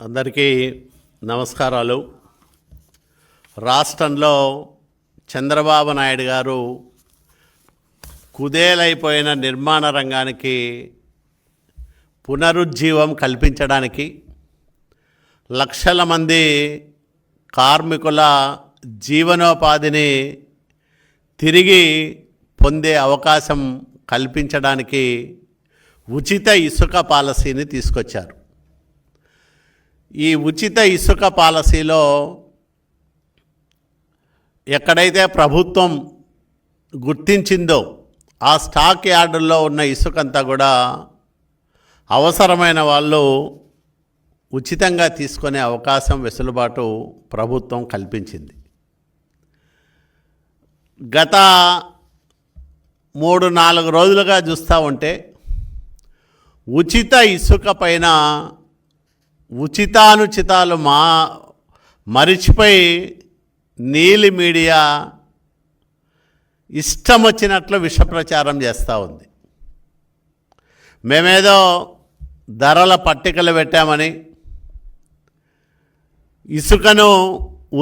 అందరికీ నమస్కారాలు. రాష్ట్రంలో చంద్రబాబు నాయుడు గారు కుదేలైపోయిన నిర్మాణ రంగానికి పునరుజ్జీవం కల్పించడానికి, లక్షల మంది కార్మికుల జీవనోపాధిని తిరిగి పొందే అవకాశం కల్పించడానికి ఉచిత ఇసుక పాలసీని తీసుకొచ్చారు. ఈ ఉచిత ఇసుక పాలసీలో ఎక్కడైతే ప్రభుత్వం గుర్తించిందో ఆ స్టాక్ యార్డుల్లో ఉన్న ఇసుకంతా కూడా అవసరమైన వాళ్ళు ఉచితంగా తీసుకునే అవకాశం, వెసులుబాటు ప్రభుత్వం కల్పించింది. గత 3-4 రోజులుగా చూస్తూ ఉంటే ఉచిత ఇసుక పైన ఉచితానుచితాలు మరిచిపోయి నీలి మీడియా ఇష్టం వచ్చినట్లు విష ప్రచారం చేస్తూ ఉంది. మేమేదో ధరల పట్టికలు పెట్టామని, ఇసుకను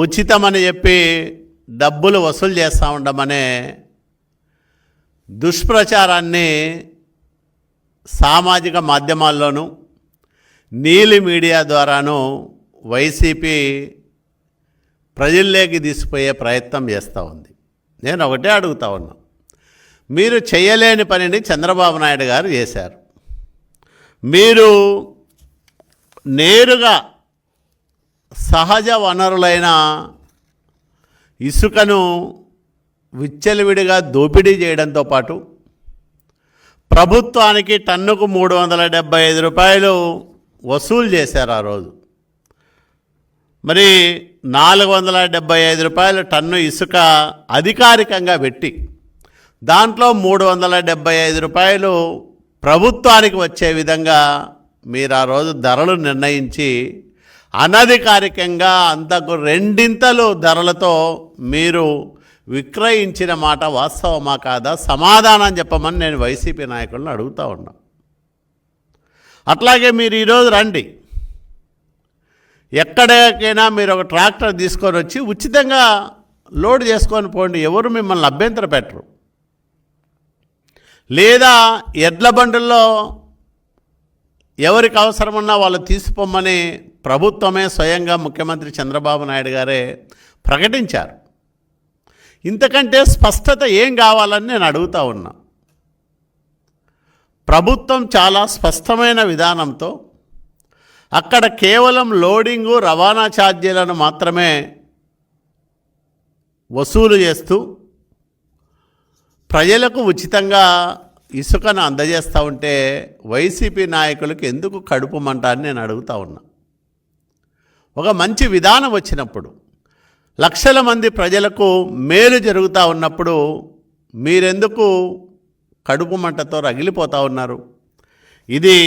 ఉచితమని చెప్పి డబ్బులు వసూలు చేస్తూ ఉండమనే దుష్ప్రచారాన్ని సామాజిక మాధ్యమాల్లోనూ నీలి మీడియా ద్వారాను వైసీపీ ప్రజల్లోకి తీసిపోయే ప్రయత్నం చేస్తూ ఉంది. నేను ఒకటే అడుగుతా ఉన్నా, మీరు చేయలేని పనిని చంద్రబాబు నాయుడు గారు చేశారు. మీరు నేరుగా సహజ వనరులైన ఇసుకను విచ్చలవిడిగా దోపిడీ చేయడంతో పాటు ప్రభుత్వానికి టన్నుకు 375 రూపాయలు వసూలు చేశారు. ఆ రోజు మరి 475 రూపాయలు టన్ను ఇసుక అధికారికంగా పెట్టి దాంట్లో 375 రూపాయలు ప్రభుత్వానికి వచ్చే విధంగా మీరు ఆ రోజు ధరలు నిర్ణయించి అనధికారికంగా అంతకు 2 ధరలతో మీరు విక్రయించిన మాట వాస్తవమా కాదా? సమాధానం చెప్పమని నేను వైసీపీ నాయకులను అడుగుతూ ఉన్నా. అట్లాగే మీరు ఈరోజు రండి, ఎక్కడికైనా మీరు ఒక ట్రాక్టర్ తీసుకొని వచ్చి ఉచితంగా లోడ్ చేసుకొని పోండి, ఎవరు మిమ్మల్ని అభ్యంతర పెట్టరు. లేదా ఎడ్ల బండుల్లో ఎవరికి అవసరమున్నా వాళ్ళు తీసిపోమని ప్రభుత్వమే స్వయంగా ముఖ్యమంత్రి చంద్రబాబు నాయుడు గారే ప్రకటించారు. ఇంతకంటే స్పష్టత ఏం కావాలని నేను అడుగుతూ ఉన్నా. ప్రభుత్వం చాలా స్పష్టమైన విధానంతో అక్కడ కేవలం లోడింగు, రవాణా ఛార్జీలను మాత్రమే వసూలు చేస్తూ ప్రజలకు ఉచితంగా ఇసుకను అందజేస్తూ ఉంటే వైసీపీ నాయకులకు ఎందుకు కడుపు మంట అని నేను అడుగుతూ ఉన్నా. ఒక మంచి విధానం వచ్చినప్పుడు, లక్షల మంది ప్రజలకు మేలు జరుగుతూ ఉన్నప్పుడు మీరెందుకు కడుపు మంటతో రగిలిపోతూ ఉన్నారు? ఇది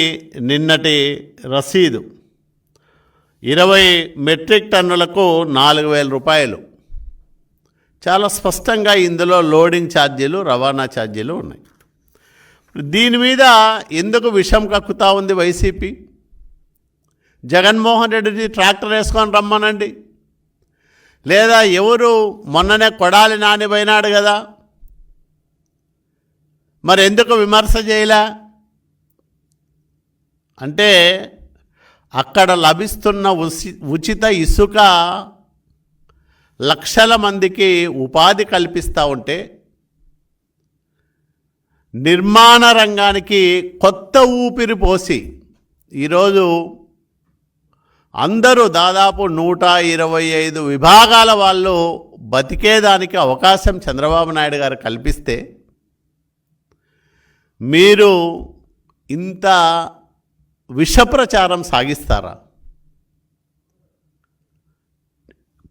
నిన్నటి రసీదు. 20 మెట్రిక్ టన్నులకు 4,000 రూపాయలు. చాలా స్పష్టంగా ఇందులో లోడింగ్ ఛార్జీలు, రవాణా ఛార్జీలు ఉన్నాయి. దీని మీద ఎందుకు విషం కక్కుతూ ఉంది వైసీపీ? జగన్మోహన్ రెడ్డిని ట్రాక్టర్ వేసుకొని రమ్మనండి, లేదా ఎవరు మొన్ననే కొడాలి నాని పోయినాడు కదా, మరి ఎందుకు విమర్శ చేయలే? అంటే అక్కడ లభిస్తున్న ఉచిత ఇసుక లక్షల మందికి ఉపాధి కల్పిస్తూ ఉంటే, నిర్మాణ రంగానికి కొత్త ఊపిరి పోసి ఈరోజు అందరూ దాదాపు 125 విభాగాల వాళ్ళు బతికేదానికి అవకాశం చంద్రబాబు నాయుడు గారు కల్పిస్తే మీరు ఇంత విషప్రచారం సాగిస్తారా?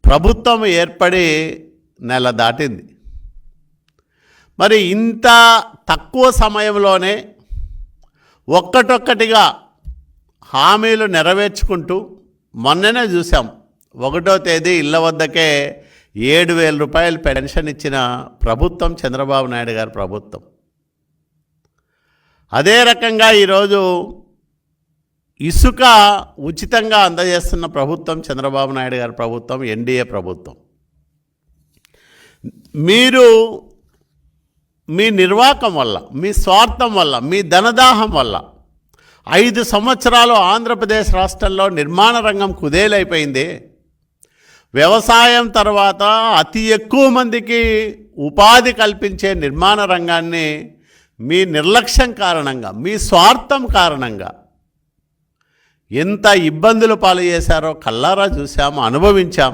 ప్రభుత్వం ఏర్పడి నెల దాటింది. మరి ఇంత తక్కువ సమయంలోనే ఒక్కటొక్కటిగా హామీలు నెరవేర్చుకుంటూ, మొన్ననే చూసాం 1వ తేదీ ఇళ్ల వద్దకే 7,000 రూపాయలు పెన్షన్ ఇచ్చిన ప్రభుత్వం చంద్రబాబు నాయుడు గారి ప్రభుత్వం. అదే రకంగా ఈరోజు ఇసుక ఉచితంగా అందజేస్తున్న ప్రభుత్వం చంద్రబాబు నాయుడు గారి ప్రభుత్వం, ఎన్డీఏ ప్రభుత్వం. మీరు మీ నిర్వాకం వల్ల, మీ స్వార్థం వల్ల, మీ ధనదాహం వల్ల 5 సంవత్సరాలు ఆంధ్రప్రదేశ్ రాష్ట్రంలో నిర్మాణ రంగం కుదేలైపోయింది. వ్యవసాయం తర్వాత అతి ఎక్కువ మందికి ఉపాధి కల్పించే నిర్మాణ రంగాన్ని మీ నిర్లక్ష్యం కారణంగా, మీ స్వార్థం కారణంగా ఎంత ఇబ్బందులు పాలు చేశారో కల్లారా చూసాము, అనుభవించాం.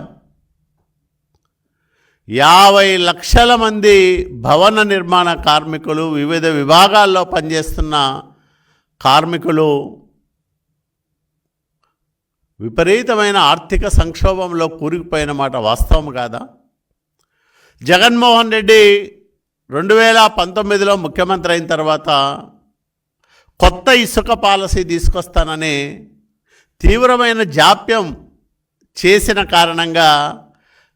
50 లక్షల మంది భవన నిర్మాణ కార్మికులు, వివిధ విభాగాల్లో పనిచేస్తున్న కార్మికులు విపరీతమైన ఆర్థిక సంక్షోభంలో కూరుకుపోయిన మాట వాస్తవం కాదా? జగన్మోహన్ రెడ్డి 2019లో ముఖ్యమంత్రి అయిన తర్వాత కొత్త ఇసుక పాలసీ తీసుకొస్తానని తీవ్రమైన జాప్యం చేసిన కారణంగా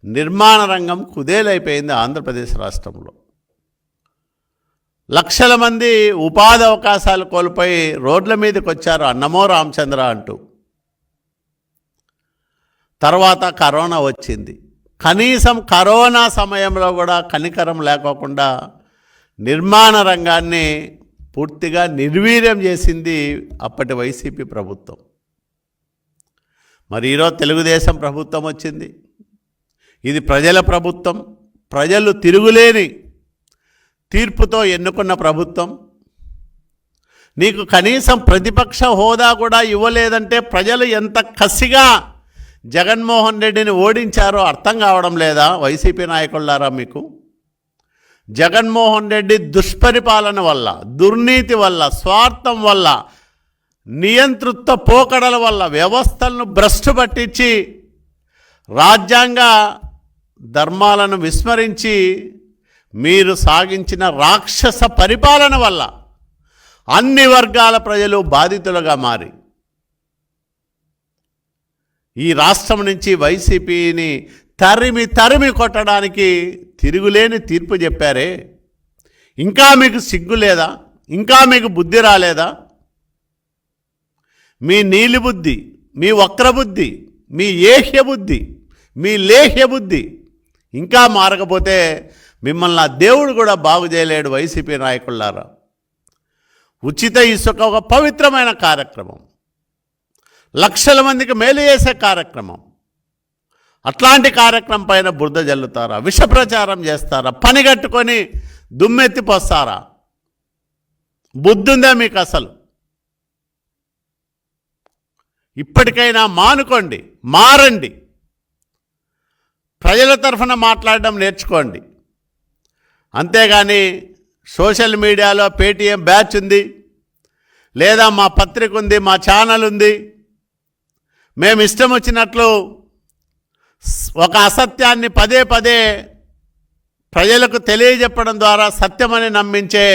నిర్మాణ రంగం కుదేలైపోయింది ఆంధ్రప్రదేశ్ రాష్ట్రంలో. లక్షల మంది ఉపాధి అవకాశాలు కోల్పోయి రోడ్ల మీదకి వచ్చారు, అన్నమో రామచంద్ర అంటూ. తర్వాత కరోనా వచ్చింది. కనీసం కరోనా సమయంలో కూడా కనికరం లేకోకుండా నిర్మాణ రంగాన్ని పూర్తిగా నిర్వీర్యం చేసింది అప్పటి వైసీపీ ప్రభుత్వం. మరి ఈరోజు తెలుగుదేశం ప్రభుత్వం వచ్చింది. ఇది ప్రజల ప్రభుత్వం, ప్రజలు తిరుగులేని తీర్పుతో ఎన్నుకున్న ప్రభుత్వం. నీకు కనీసం ప్రతిపక్ష హోదా కూడా ఇవ్వలేదంటే ప్రజలు ఎంత కసిగా జగన్మోహన్ రెడ్డిని ఓడించారో అర్థం కావడం లేదా వైసీపీ నాయకులారా మీకు? జగన్మోహన్ రెడ్డి దుష్పరిపాలన వల్ల, దుర్నీతి వల్ల, స్వార్థం వల్ల, నియంతృత్వ పోకడల వల్ల వ్యవస్థలను భ్రష్టు పట్టించి రాజ్యాంగ ధర్మాలను విస్మరించి మీరు సాగించిన రాక్షస పరిపాలన వల్ల అన్ని వర్గాల ప్రజలు బాధితులుగా మారి ఈ రాష్ట్రం నుంచి వైసీపీని తరిమి కొట్టడానికి తిరుగులేని తీర్పు చెప్పారే. ఇంకా మీకు సిగ్గు లేదా? ఇంకా మీకు బుద్ధి రాలేదా? మీ నీలి బుద్ధి, మీ వక్రబుద్ధి, మీ ఏహ్య బుద్ధి, మీ లేహ్య బుద్ధి ఇంకా మారకపోతే మిమ్మల్ని ఆ దేవుడు కూడా బాగు చేయలేడు. వైసీపీ నాయకులారా, ఉచిత ఇసుక ఒక పవిత్రమైన కార్యక్రమం, లక్షల మందికి మేలు చేసే కార్యక్రమం. అట్లాంటి కార్యక్రమం పైన బురద జల్లుతారా? విష ప్రచారం చేస్తారా? పని కట్టుకొని దుమ్మెత్తిపోస్తారా? బుద్ధుందా మీకు అసలు? ఇప్పటికైనా మానుకోండి, మారండి, ప్రజల తరఫున మాట్లాడడం నేర్చుకోండి. అంతేగాని సోషల్ మీడియాలో పేటీఎం బ్యాచ్ ఉంది, లేదా మా పత్రిక ఉంది, మా ఛానల్ ఉంది, మేము ఇష్టం వచ్చినట్లు ఒక అసత్యాన్ని పదే పదే ప్రజలకు తెలియజెప్పడం ద్వారా సత్యమని నమ్మించే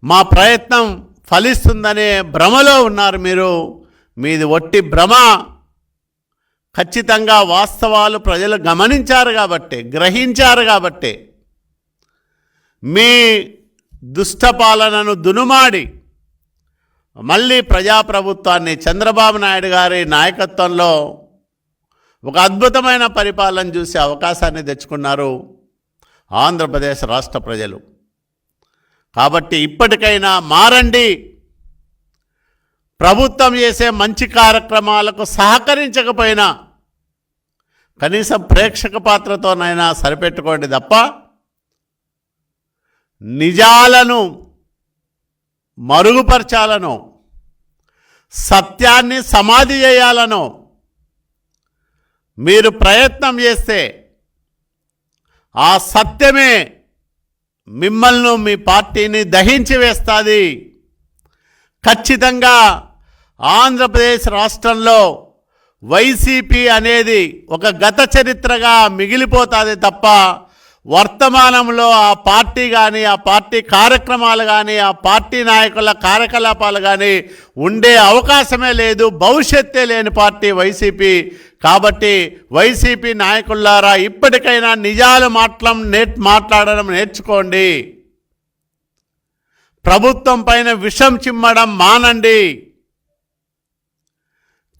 మా ప్రయత్నం ఫలిస్తుందనే భ్రమలో ఉన్నారు మీరు. మీది ఒట్టి భ్రమ. ఖచ్చితంగా వాస్తవాలు ప్రజలు గమనించారు కాబట్టి, గ్రహించారు కాబట్టి మీ దుష్టపాలనను దునుమాడి మళ్ళీ ప్రజాప్రభుత్వాన్ని చంద్రబాబు నాయుడు గారి నాయకత్వంలో ఒక అద్భుతమైన పరిపాలన చూసే అవకాశాన్ని తెచ్చుకున్నారు ఆంధ్రప్రదేశ్ రాష్ట్ర ప్రజలు. కాబట్టి ఇప్పటికైనా మారండి. ప్రభుత్వం చేసే మంచి కార్యక్రమాలకు సహకరించకపోయినా కనీసం ప్రేక్షక పాత్రతోనైనా సరిపెట్టుకోండి తప్ప నిజాలను మరుగుపరచాలను, సత్యాన్ని సమాధి చేయాలను మీరు ప్రయత్నం చేస్తే ఆ సత్యమే మిమ్మల్ని, మీ పార్టీని దహించి వేస్తుంది. ఖచ్చితంగా ఆంధ్రప్రదేశ్ రాష్ట్రంలో వైసీపీ అనేది ఒక గత చరిత్రగా మిగిలిపోతుంది తప్ప వర్తమానంలో ఆ పార్టీ కానీ, ఆ పార్టీ కార్యక్రమాలు కానీ, ఆ పార్టీ నాయకుల కార్యకలాపాలు కానీ ఉండే అవకాశమే లేదు. భవిష్యత్తే లేని పార్టీ వైసీపీ. కాబట్టి వైసీపీ నాయకులారా, ఇప్పటికైనా నిజాలు మాట్లాడడం నేర్చుకోండి. ప్రభుత్వం పైన విషం చిమ్మడం మానండి.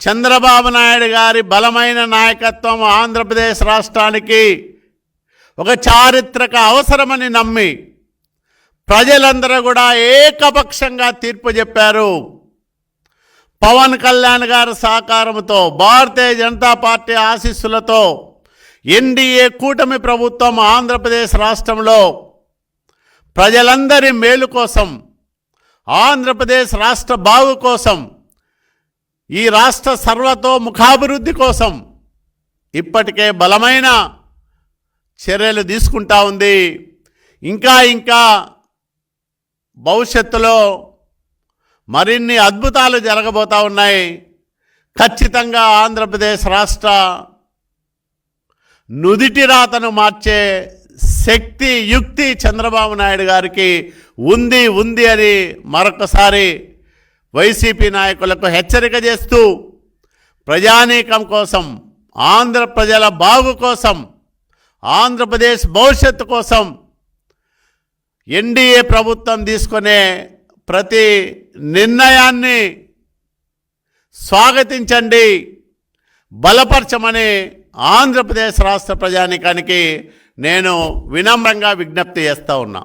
చంద్రబాబు నాయుడు గారి బలమైన నాయకత్వం ఆంధ్రప్రదేశ్ రాష్ట్రానికి ఒక చారిత్రక అవసరమని నమ్మి ప్రజలందరూ కూడా ఏకపక్షంగా తీర్పు చెప్పారు. పవన్ కళ్యాణ్ గారి సహకారంతో, భారతీయ జనతా పార్టీ ఆశీస్సులతో ఎన్డీఏ కూటమి ప్రభుత్వం ఆంధ్రప్రదేశ్ రాష్ట్రంలో ప్రజలందరి మేలు కోసం, ఆంధ్రప్రదేశ్ రాష్ట్ర బాగు కోసం, ఈ రాష్ట్ర సర్వతోముఖాభివృద్ధి కోసం ఇప్పటికే బలమైన చర్యలు తీసుకుంటా ఉంది. ఇంకా భవిష్యత్తులో మరిన్ని అద్భుతాలు జరగబోతూ ఉన్నాయి. ఖచ్చితంగా ఆంధ్రప్రదేశ్ రాష్ట్ర నుదిటి రాతను మార్చే శక్తి, యుక్తి చంద్రబాబు నాయుడు గారికి ఉంది అని మరొకసారి వైసీపీ నాయకులకు హెచ్చరిక చేస్తూ, ప్రజానీకం కోసం, ఆంధ్ర ప్రజల బాగు కోసం, ఆంధ్రప్రదేశ్ భవిష్యత్తు కోసం ఎన్డీఏ ప్రభుత్వం తీసుకునే ప్రతి నిర్ణయాన్ని స్వాగతించండి, బలపరచమని ఆంధ్రప్రదేశ్ రాష్ట్ర ప్రజానీకానికి నేను వినమ్రంగా విజ్ఞప్తి చేస్తూ ఉన్నా.